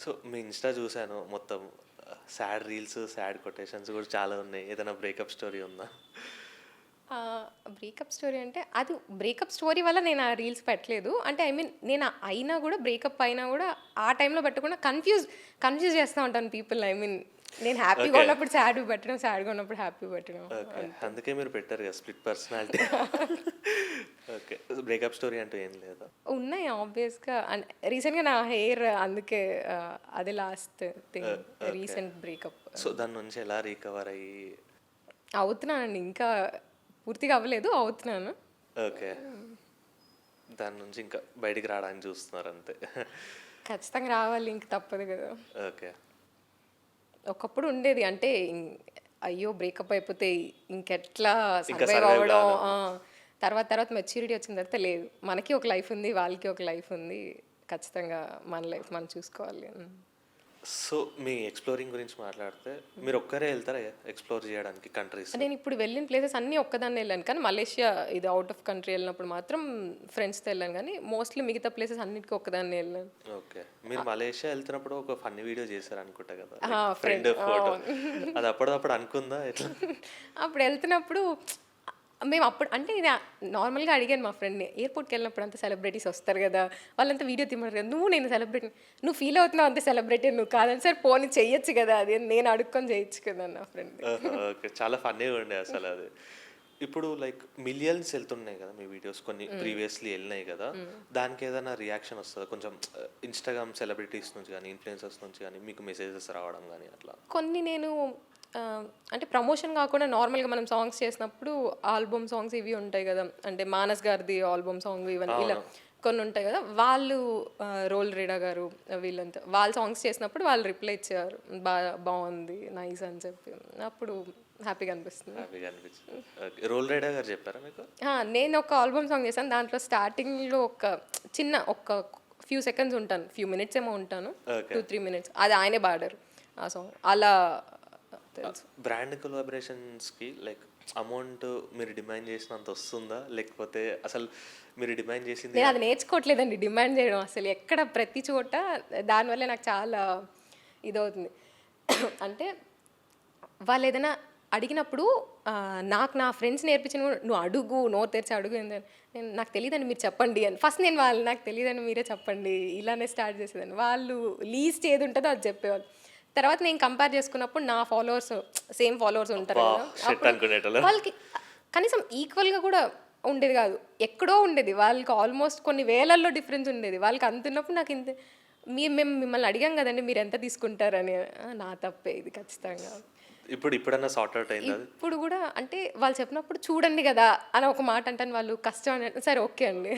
So మీ Insta చూసాను మొత్తం sad reels, sad quotations కూడా చాలా ఉన్నాయి. ఏదైనా బ్రేకప్ స్టోరీ ఉందా? బ్రేకప్ స్టోరీ అంటే అది బ్రేకప్ స్టోరీ వల్ల నేను ఆ రీల్స్ పెట్టలేదు. అంటే ఐ మీన్ నేను అయినా గూడా బ్రేకప్ అయినా గూడా ఆ టైంలో పెట్టకుండా కన్‌ఫ్యూజ్ చేస్తా ఉంటాను పీపుల్‌ని. ఐ మీన్ నేను హ్యాపీగా ఓకే. ఉన్నప్పుడు సాడ్‌వి పెట్టడం, సాడ్‌గా ఉన్నప్పుడు హ్యాపీ పెట్టడం ఓకే. అంతే. అందుకే మీరు పెట్టారు కదా split personality. Okay. Breakup story అంటూ ఏం లేదా? ఉన్నాయి ఆబ్వియస్‌గా. అండ్ రీసెంట్‌గా నా హెయిర్ అందుకే అదే last thing okay. Recent breakup. So దాని నుంచి ఎలా రికవర్ అయ్యి అవుతున్నానండి. ఇంకా పూర్తిగా అవ్వలేదు. అవుతున్నాను. ఓకే. దాని నుంచి ఇంకా బయటికి రావడానికి చూస్తున్నారు అంతే. ఖచ్చితంగా రావాలి. ఇంక తప్పదు గదా! ఓకే. ఒకప్పుడు ఉండేది. అంటే అయ్యో! బ్రేకప్ అయిపోతే ఇంకెట్లా ఇంకా సర్వైవ్ సర్వైవ్ అవ్వడం. కాలేము. తర్వాత మెచ్యూరిటీ వచ్చిన తర్వాత లేదు. మనకి ఒక లైఫ్ ఉంది. వాళ్ళకి ఒక లైఫ్ ఉంది. ఖచ్చితంగా మన లైఫ్ మనం చూసుకోవాలి. సో మీ ఎక్స్‌ప్లోరింగ్ గురించి మాట్లాడితే మీరు ఒక్కరే ఎళ్తారా ఎక్స్‌ప్లోర్ చేయడానికి కంట్రీస్? నేను ఇప్పుడు వెళ్ళిన ప్లేసెస్ అన్నీ ఒక్కదాన్నే వెళ్ళాను. కానీ మలేషియా ఇది ఔట్ ఆఫ్ కంట్రీ వెళ్ళినప్పుడు మాత్రం ఫ్రెండ్స్‌తో వెళ్ళాను. కానీ మోస్ట్‌లీ మిగతా ప్లేసెస్ అన్నిటికి ఒక్కదాన్నే వెళ్ళాను. ఓకే. మీరు మలేషియా ఎళ్తున్నప్పుడు ఒక ఫన్నీ వీడియో చేశారనుకుంటా కదా! ఆ! Like friend friend photo. అవును. అది అప్పటిదప్పుడు అనుకుందా ఎట్లా? అప్పుడు వెళ్తున్నప్పుడు మేము అప్పుడు అంటే ఇది నార్మల్‌గా అడిగాను మా ఫ్రెండ్‌ని. ఎయిర్‌పోర్ట్‌కి వెళ్ళినప్పుడు అంతా సెలబ్రిటీస్ వస్తారు కదా! వాళ్ళంతా వీడియో తీయమన్నారు కదా! నేను సెలబ్రిటీ నువ్వు ఫీల్ అవుతున్నావు అంతే సెలబ్రిటీ నువ్వు కాదని సరే పోనీ చెయ్యొచ్చు కదా! అది నేను అడుక్కొని చేయొచ్చు కదా! నా ఫ్రెండ్‌ని. ఆహా! ఓకే. చాలా ఫన్నీగా ఉండే అసలది. ఇప్పుడు లైక్ మిలియన్స్ ఎళ్తున్నాయి కదా! మీ వీడియోస్ కొన్ని ప్రీవియస్‌లీ ఎళ్ళినాయి కదా! దానికేదైనా రియాక్షన్ వస్తదా? కొంచెం ఇన్‌స్టాగ్రామ్ సెలబ్రిటీస్ నుంచి గానీ, ఇన్‌ఫ్లుయెన్సర్స్ నుంచి గానీ మీకు మెసేజెస్ రావడం గానీ అట్లా? కొన్ని నేను అంటే ప్రమోషన్ కాకుండా నార్మల్‌గా మనం సాంగ్స్ చేసినప్పుడు ఆల్బమ్ సాంగ్స్ ఇవి ఉంటాయి కదా! అంటే మానస్ గారిది ఆల్బమ్ సాంగ్ ఇవన్నీ ఇలా అవును. కొన్ని ఉంటాయి కదా! వాళ్ళు రోల్ రీడా గారు వీళ్ళంతా వాళ్ళు సాంగ్స్ చేసినప్పుడు వాళ్ళు రిప్లై ఇచ్చారు. బా బావుంది. నైస్ అని చెప్పి. అప్పుడు హ్యాపీగా అనిపిస్తుంది. హ్యాపీగా అనిపించింది. ఓకే. రోల్ రైడర్ గారు చెప్పారా మీకు? నేను ఒక ఆల్బమ్ సాంగ్ చేశాను. దాంట్లో స్టార్టింగ్‌లో ఒక ఫ్యూ సెకండ్స్ ఉంటాను. ఫ్యూ మినిట్స్ ఏమో ఉంటాను. ఓకే. 2, 3 మినిట్స్. అది ఆయనే పాడారు ఆ సాంగ్. అలా తెలుసు. బ్రాండ్ కొలాబరేషన్స్‌కి లైక్ అమౌంట్ మీరు డిమాండ్ చేసినంత వస్తుందా? లేకపోతే అసలు మీరు డిమాండ్ చేసింది నేను అది నేర్చుకోవట్లేదండి డిమాండ్ చేయడం అసలు. ఎక్కడ ప్రతి చోట దానివల్లే నాకు చాలా ఇదవుతుంది. అంటే వాళ్ళేదైనా అడిగినప్పుడు నాకు నా ఫ్రెండ్స్ నేర్పించినవి కూడా "నువ్వు అడుగు, నోరు తెరిచి అడుగు" ఏందని. నాకు తెలీదండి మీరు చెప్పండి అని. ఫస్ట్ నేను నాకు తెలీదండి మీరే చెప్పండి ఇలానే స్టార్ట్ చేసేదాన్ని. వాళ్ళు లీస్ట్ ఏది ఉంటుందో అది చెప్పేవాళ్ళు. తర్వాత నేను కంపేర్ చేసుకున్నప్పుడు నా ఫాలోవర్స్ సేమ్ ఫాలోవర్స్ ఉంటారు అబ్బా! కదా! షిట్ అప్పుడు అనుకునేటోళ్ళా? వాళ్ళకి కనీసం ఈక్వల్‌గా కూడా ఉండేది కాదు. ఎక్కడో ఉండేది. వాళ్ళకి ఆల్మోస్ట్ కొన్ని వేలల్లో డిఫరెన్స్ ఉండేది. వాళ్ళకి అంత ఉన్నప్పుడు నాకు ఇంత మేము మిమ్మల్ని అడిగాం కదండీ మీరెంత తీసుకుంటారని. నా తప్పే ఇది ఖచ్చితంగా. ఇప్పుడన్నా సార్ట్ ఔట్ అయిందా అది? ఇప్పుడు గూడా అంటే వాళ్ళు చెప్పినప్పుడు చూడండి గదా! అని ఒక మాట అంటాను. వాళ్ళు కష్టం అని సరే ఓకే అండి.